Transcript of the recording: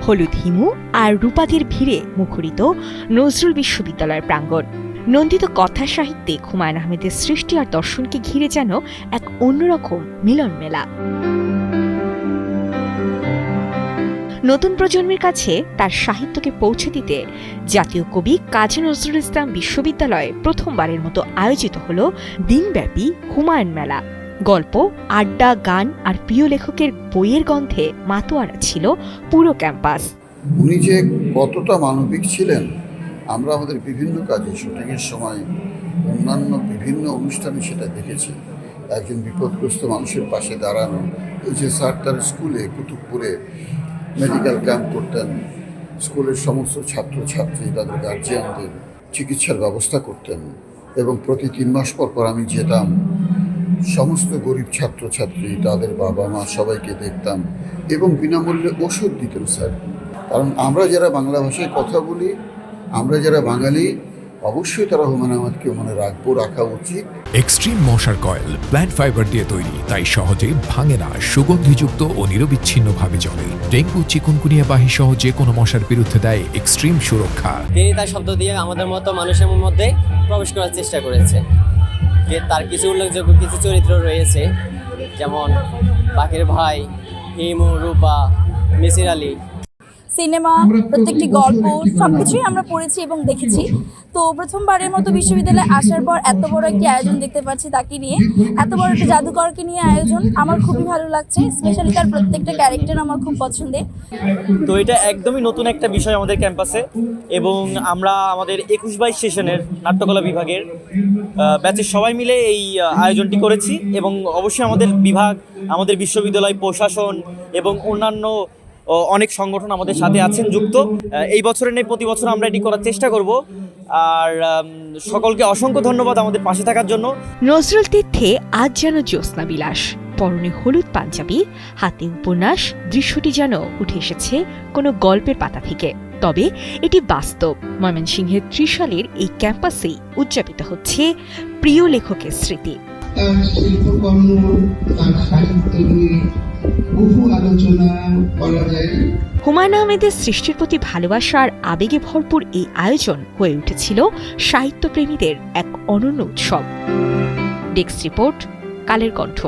হলুদ হিমু আর রূপাদের ভিড়ে মুখরিত নজরুল বিশ্ববিদ্যালয়ের প্রাঙ্গণ। নন্দিত কথা সাহিত্যে হুমায়ূন আহমেদের সৃষ্টি আর দর্শনকে ঘিরে যেন এক অন্যরকম মিলন মেলা। নতুন প্রজন্মের কাছে তার সাহিত্যকে পৌঁছে দিতে জাতীয় কবি কাজী নজরুল ইসলাম বিশ্ববিদ্যালয়ে প্রথমবারের মতো আয়োজিত হল দিনব্যাপী হুমায়ূন মেলা। গল্প, আড্ডা, গান আর প্রিয় লেখকের বইয়ের গন্ধে মাতোয়ারা ছিল পুরো ক্যাম্পাস। উনি যে কতটা মানবিক ছিলেন আমরা আমাদের বিভিন্ন কাজে, শুটিংয়ের সময়, অন্যান্য বিভিন্ন অনুষ্ঠানে সেটা দেখেছি। একজন বিপদগ্রস্ত মানুষের পাশে দাঁড়ানো। এই যে স্যার তার স্কুলে কুতুবপুরে মেডিকেল ক্যাম্প করতেন, স্কুলের সমস্ত ছাত্রছাত্রী তাদের গার্জিয়ানদের চিকিৎসার ব্যবস্থা করতেন এবং প্রতি 3 মাস পর আমি যেতাম, সমস্ত গরিব ছাত্রছাত্রী তাদের বাবা মা সবাইকে দেখতাম এবং বিনামূল্যে ওষুধ দিতেন স্যার। কারণ আমরা যারা বাংলা ভাষায় কথা বলি, আমরা যারা বাঙালি, অবশ্যই তারা হুমায়ূন আহমেদকে মনে রাখা উচিত। এক্সট্রিম মশার কয়েল প্ল্যান্ট ফাইবার দিয়ে তৈরি, তাই সহজে ভাঙে না, সুগন্ধিযুক্ত ও নিরবিচ্ছিন্নভাবে জ্বলে। ডেঙ্গু, চিকুনগুনিয়া বাহি সহ যে কোনো মশার বিরুদ্ধে দেয় এক্সট্রিম সুরক্ষা। তিনি তার শব্দ দিয়ে আমাদের মতো মানুষের মধ্যে প্রবেশ করার চেষ্টা করেছে। যে তার কিছু উল্লেখযোগ্য কিছু চরিত্র রয়েছে, যেমন বাকের ভাই, হিমু, রূপা, মিসির আলী। সিনেমা, প্রত্যেকটি গল্প সবকিছুই আমরা পড়েছি এবং দেখেছি। তো প্রথমবারের মতো বিশ্ববিদ্যালয়ে আসার পর এত বড় একটি আয়োজন দেখতে পাচ্ছি, তাকে নিয়ে এত বড় একটা জাদুকরকে নিয়ে আয়োজন, আমার খুবই ভালো লাগছে। স্পেশালি তার প্রত্যেকটা ক্যারেক্টার আমার খুব পছন্দের। তো এটা একদমই নতুন একটা বিষয় আমাদের ক্যাম্পাসে, এবং আমরা আমাদের 21-22 সেশনের নাট্যকলা বিভাগের ব্যাচের সবাই মিলে এই আয়োজনটি করেছি। এবং অবশ্যই আমাদের বিভাগ, আমাদের বিশ্ববিদ্যালয় প্রশাসন এবং অন্যান্য অনেক সংগঠন আমাদের সাথে আছেন যুক্ত। এই বছরের নেই, প্রতি বছর আমরা এটি করার চেষ্টা করব। আর সকলকে অসংখ্য ধন্যবাদ আমাদের পাশে থাকার জন্য। নজরুল তীর্থে আজ যেন জ্যোৎস্না বিলাস, পরনে হলুদ পাঞ্জাবি, হাতে উপন্যাস, দৃশ্যটি যেন উঠে এসেছে কোনো গল্পের পাতা থেকে। তবে এটি বাস্তব। ময়মনসিংহের ত্রিশালের এই ক্যাম্পাসেই উদযাপিত হচ্ছে প্রিয় লেখকের স্মৃতি। তার শিল্পকর্ম, তার সাহিত্য নিয়ে বহু আলোচনা করা যায়। হুমায়ূন আহমেদের সৃষ্টির প্রতি ভালোবাসা আর আবেগে ভরপুর এই আয়োজন হয়ে উঠেছিল সাহিত্যপ্রেমীদের এক অনন্য উৎসব। Desk report, Kaler Kantho.